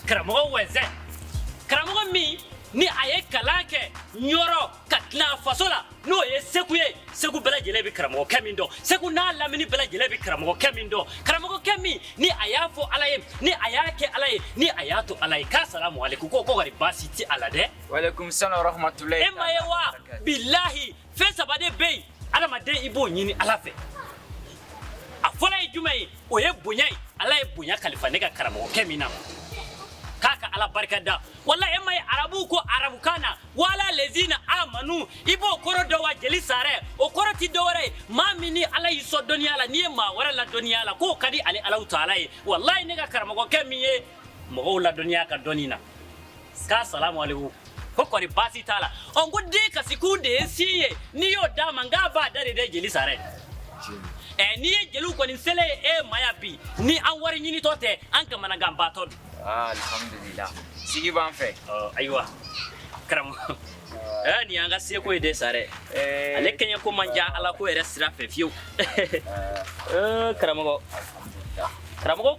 Karamoko winzin. Karamoko mi ni aye kalanke nyoro katna fasola no ye seku bela jelebi karamoko kamindo seku na lamini bela jelebi karamoko kamindo karamoko kami ni ayafo alaye ni ayake alaye ni ayato alaye ka salamu alaikum ko gari basiti alade wa alaikum salam wa rahmatullahi emayewa billahi fe sabade bey ala made ibo nyini alafe afola ijumai oye bunyai alaye bunya khalifa nega karamoko kemina kaka ala barkada wallahi emay arabu ko arabu kana wala lezina amanu ibo koro do wa jeli sare o koro ti do wore mamini ala yiso doniya la ni ma wala la doniya la ko kadi ali ala taala wallahi nega karama ko kemiye mo la doniya ka donina ka salamu alaikum ko ko ri basi taala on gudde ka sikunde siye ni yo dama ngaba dare de jeli sare ni jelu ko ni sele mayabi ni an wari nyini tote an ka mana gamba to alhamdulillah sigi ban fe aywa karam ni anga se ko ide sare ale kenya ko manja ala ko ere sira fe fiu karamgo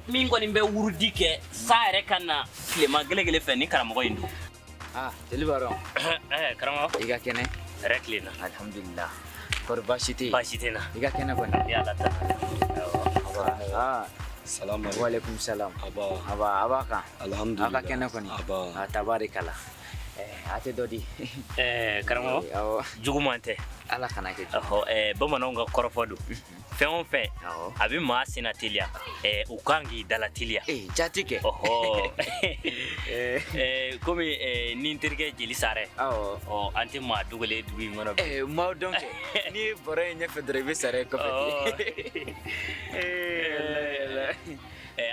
min ko ni be wurdi ke sare kana flema gele fe ni karamgo indu deliveron karamgo iga kene reklina alhamdulillah for bashite na iga kene ko ya la ta Salam alaikum. Wa alaikum salam. Aba ka. Alhamdulillah. Aka kena ko ni. Tabarikala. Ate dodi. Karamo. Jugumante. Ala kana ke. Bamanonga korofodu. Fɛn fɛn a bɛ maa sina teliya u kan k'i dala teliya jati kɛ komi ni n terikɛ jeli sare an tɛ maa dogolen dugu in kɔnɔ maa dɔn kɛ ni bɔra in ɲɛfɛ dɔrɔn i bɛ sare kɔfɛ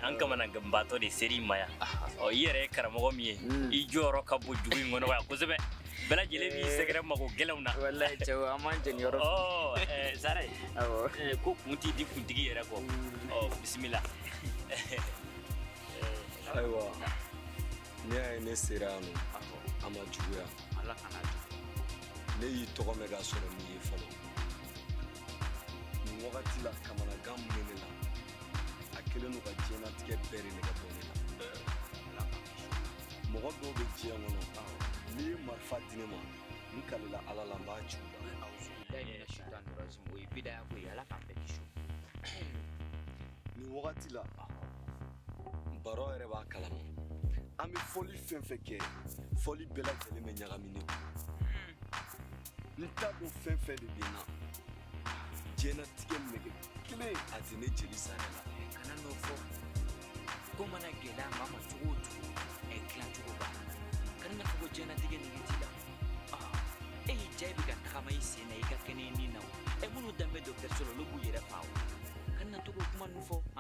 an kamana ganbatɔ de seri ma yan i yɛrɛ ye karamɔgɔ min ye i jɔyɔrɔ ka bon dugu in kɔnɔ yan kosɛbɛ bela jele bi sɛgɛrɛ mago gɛlɛnw na wallahi cɛw an man jɛni yɔrɔ sare ko kun t'i di kuntigi yɛrɛ kɔ bisimila ayiwa ne y'a ye ne sera yan nɔ a ma juguya ala kana jugu ne y'i tɔgɔ mɛn k'a sɔrɔ n'i ye fɔlɔ nin wagati la kamanagan min bɛ ne la a kɛlen don ka diɲɛlatigɛ bɛɛ de nɛgɛ bɔ ne la mɔgɔ dɔw bɛ diɲɛ kɔnɔ n'i ye marifa di ne ma n kalila ala la n b'a ci u la o ye bidaya ko ye ala k'an bɛɛ kisi nin wagati la baro yɛrɛ b'a kalama an bɛ fɔli fɛn fɛn kɛ fɔli bɛɛ lajɛlen bɛ ɲagami ne kun n t'a dɔn fɛn fɛn de bɛ n na diɲɛlatigɛ nɛgɛ kelen a tɛ ne jeli sare la kana n'o fɔ ko mana gɛlɛya maa ma cogo o cogo dilan cogo b'a la kana n'a fɔ ko diɲɛlatigɛ nege t'i la e y'i diya i bɛ ka tagama i sen na i ka kɛnɛ ni na o minnu danbe dɔgɔtɔrɔso la olu b'u yɛrɛ fa o kana na to k'o kuma ninnu fɔ a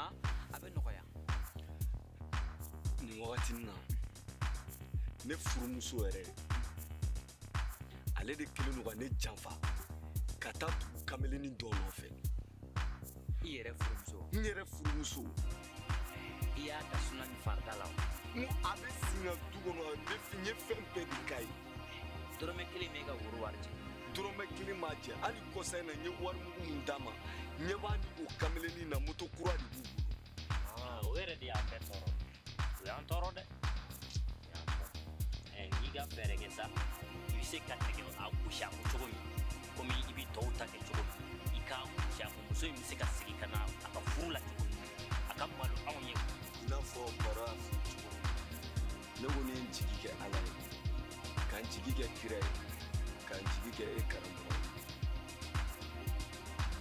bɛ nɔgɔya nin wagati na ne furumuso yɛrɛ ale de kelen don ka ne janfa ka taa dugu kameleni dɔ nɔfɛ i yɛrɛ furumuso n yɛrɛ furumuso i y'a da suna ni farida la o a bɛ sin ka du kɔnɔ n ye fɛn bɛɛ de k'a ye dɔrɔmɛ kelen m'e ka woro wari jɛ dɔrɔmɛ kelen m'a jɛ hali kɔsa in na n ye wari mugu min d'a ma n ɲɛ b'a ni o kameleni na moto kura de b'u bolo o yɛrɛ de y'a bɛɛ tɔɔrɔ o y'an tɔɔrɔ dɛ n'i ka fɛɛrɛ kɛ sa i bɛ se ka tɛgɛ a gosi a kun cogo min komi i bɛ tɔw ta kɛ cogo min i k'a gosi a kun muso in bɛ se ka segin ka na a ka furu la cogo min a ka malo anw ye i n'a fɔ baro y'a fɔ cogo min ne ko ni n jigi kɛ ala ye ka n jigi kɛ kira ye ka n jigi kɛ e karamɔgɔ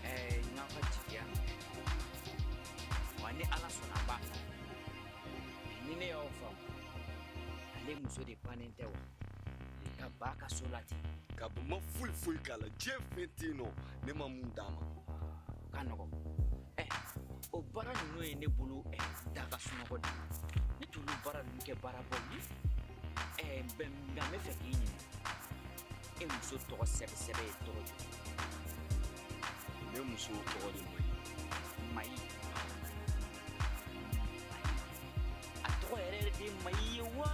ye n y'aw ka jigiya wa ni ala sɔnna a b'a fɔ ni ne y'aw faamu ale muso de bannen tɛ wa ka ba ka so la ten ka bɔ ma foyi foyi k'a la diɲɛ fɛn tɛ yen nɔ ne ma mun d'a ma ka nɔgɔ o baara ninnu ye ne bolo da ka sunɔgɔ de ne t'olu baara ninnu kɛ baarabɔ ye nka n bɛ fɛ k'i ɲininka e muso tɔgɔ sɛbɛsɛbɛ ye tɔgɔ jumɛn ne muso tɔgɔ de Mayi a tɔgɔ yɛrɛ de ye Mayi ye wa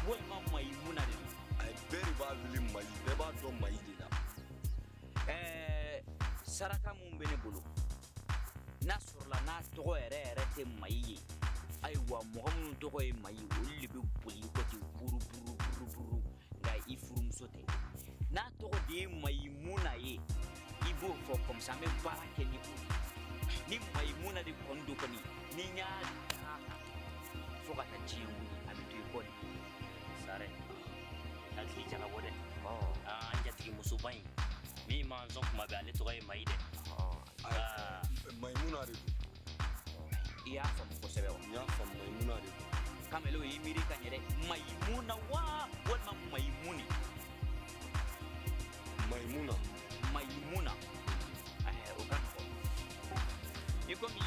walima Mayi muna de don a ye bɛɛ de b'a wele Mayi bɛɛ b'a dɔn Mayi de la saraka mun bɛ ne bolo n'a sɔrɔla n'a tɔgɔ yɛrɛ tɛ Mayi ye ayiwa mɔgɔ minnu tɔgɔ ye Mayi olu de bɛ bo fo comme ça me barake ni maimuna de kondo kani ni nya fo ka tajiyo abi to ko sare akli jala wode anjati musubai mi ma zon kuma be ale to ga maide maimuna de iya fam ko sebe wa ya fam maimuna de kamelo yi miri kanyere maimuna wa wala maimuni maimuna okan ko iko mi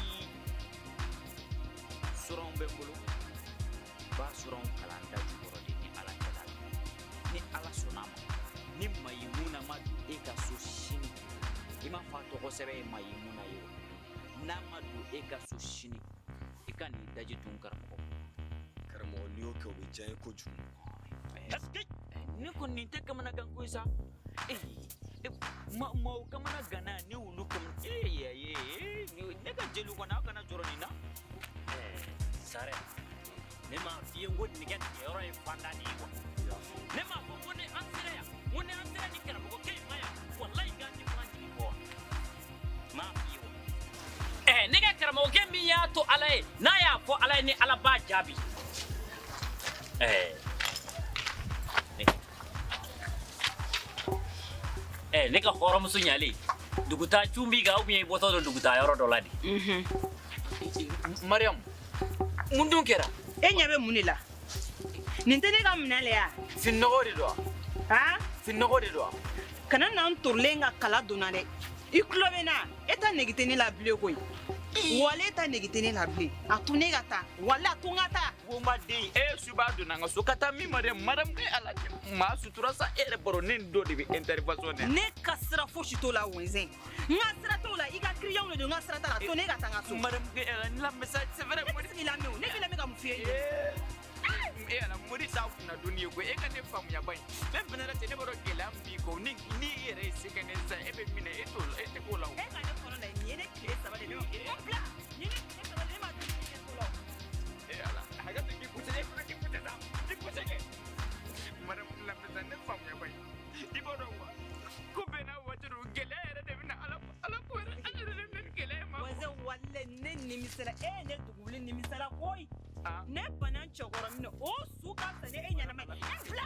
suron bembulu ba suron kalanda jukoro ni ala kedal ni ala sonama ni maimuna ma eka so shini ima fato ko sebe maimuna yo na madu eka so shini ikani daji tun karamo ni o ke o be jaye ko ju eske ni ko ni te kamana ganko isa ma kamana gana ni ulu kam ne ka jelu ko na kana joroni na sare ne ma fiye ngodi ni gati yoro e fanda ni ko ne ma ko woni ansere ya woni ansere ni kera ko kay maya wallahi gati fanti ni ko ma fiye ne ga kera mo gemi ya to alai na ya ko alai ni ala ba jabi ne ka horo musu nyali duguta chumbi ga ubi boto do duguta yoro doladi Mariam mundun kera nyabe munila nintene ga munale ya finno de do ha finno de do kana nan turlenga kala donale iklobena eta negiteni la bleu koy wala eta negiteni la bleu atune gata wala tungata woma de suba do nanga so kata mi madam ke ala ma sutura sa ere boro nen do de intervention ne kasra foshi to la winzin ngasra to la iga kriyon le ngasra ta la to ne gata ngaso madam ke ala la message c'est vrai mo ni la me ne bi la me ga mu fiye ala muri sa kuna duniya ko e ka ne famu ya bai ben benara te ne boro gela mbi ko ni ere sikane sa ebe mine eto ete ko la e ka ne kono la ni ne kle sa ba de compla ni ne kle sa ba de ma de ko la ala haga te ki kute ko ki kute da ki kute ke madam la mesa ne famu ya bai di boro wa ko bena wajuru gela ere de na ala ko ere ala ne gela ma waze walle ne ni misala ne dugulin ni misala koy ne banan chogoro mino o suka sane enya na mai enfla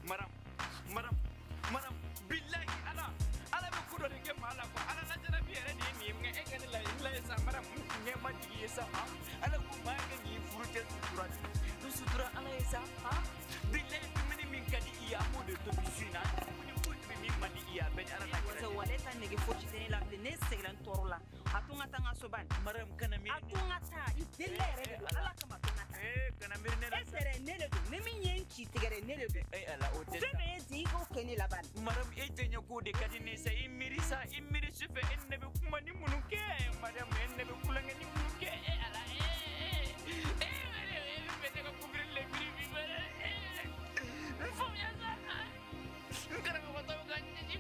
maram billahi ala be kudo de ke mala ko ala na jara bi ere ni nge engane la sa maram nge ma digi sa ala ko ma nge ni furute sutura ala sa billahi mini min kadi iya mo de to bisina ni ko mi mani iya be ala na waze walle ta ne ge fochi tene la ne seglan torla atunga tanga soban maram kana mi atunga ta idellere ala kama tunga ta kana mi ne la esere ne le do ne min yenchi tigere ne le do ala o de feme di ko keni laban maram tenya ko de kadi ne sa imiri sufe enne be kuma ni munuke maram enne be kulanga ni munuke ala be te ko kubir le biri bare fo ya sa ngara ko to ga ni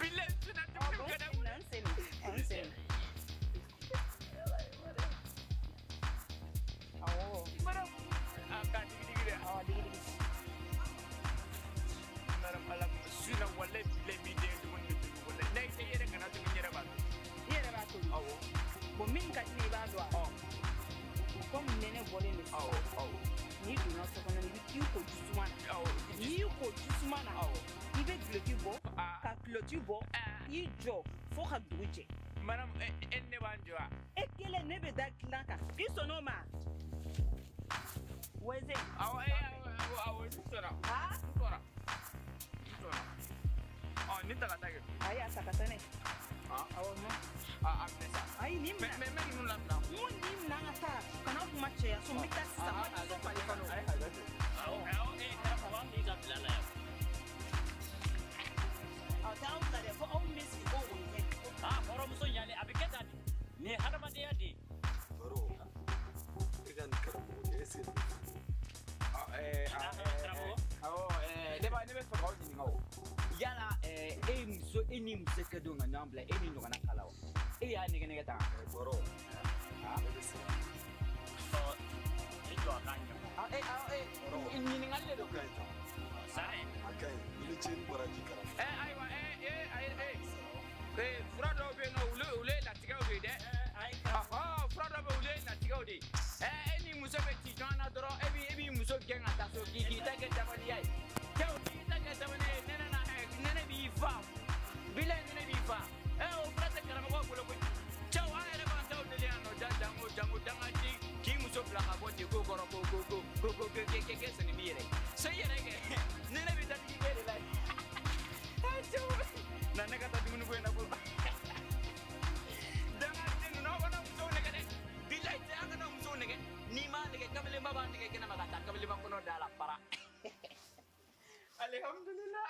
bile tuna tu kada Ansen. Oh. maram aka digi maram ala suna wala bile mi de wala nay te yere kana tu nyere ba Yere ba to. awo Bo min ka ni ba do. Kom nene bole ni. awo Ni do na so kana ni ki ko jusumana. Ni ko jusumana. Ibe gloki bo. Ka clôture bo. I jo fo ka duje. maram enne banjoa Ekele nebe da klaka. Isonoma. Weze. awo sora Ha? sora ni taga tage Aya sakatane. Awo no. amnesa Ai ni me nu lamna mo ni mnanga ta. Kana kuma che ya so mita sa ma so pale kono. kara ko wa mi ga bilala ya Tahu tak ada, kau mesti kau ni. horo musu nyali abiketa ni hadama de yadi baro igan karamo de ese ne be fa ko ni ngawo yala muso eni museke do nga nambla eni no kana kala ya ne ta baro ese e jo akanyo ni ngalle do kaita sare akai ni cɛni bɔra ji kara ayiwa fura dɔw bɛ yen nɔ olu ye latigɛw de ye dɛ fura dɔw bɛ yen olu ye latigɛw de ye e ni muso bɛ ci ɲɔgɔn na dɔrɔn e b'i muso gɛn ka taa so k'i ta kɛ dabaliya ye cɛw k'i ta kɛ dabaliya ye nɛnɛ b'i fa bilayi nɛnɛ b'i fa o fura tɛ karamɔgɔ bolo koyi cɛw an yɛrɛ b'an taw deli yan nɔ jango dangaji k'i muso bila ka bɔ deko kɔrɔ ko kɛ sɛnɛ b'i yɛrɛ so i yɛrɛ kɛ nɛnɛ bɛ dadigi kɛ de la na ne ka taa dumuni ko in na ko dangaji ninnu aw kana musow nɛgɛ dɛ bilayi tɛ an kana musow nɛgɛ n'i m'a nɛgɛ kabelenba b'a nɛgɛ kɛnɛma ka taa kabelenba kɔnɔ da la para alihamudulila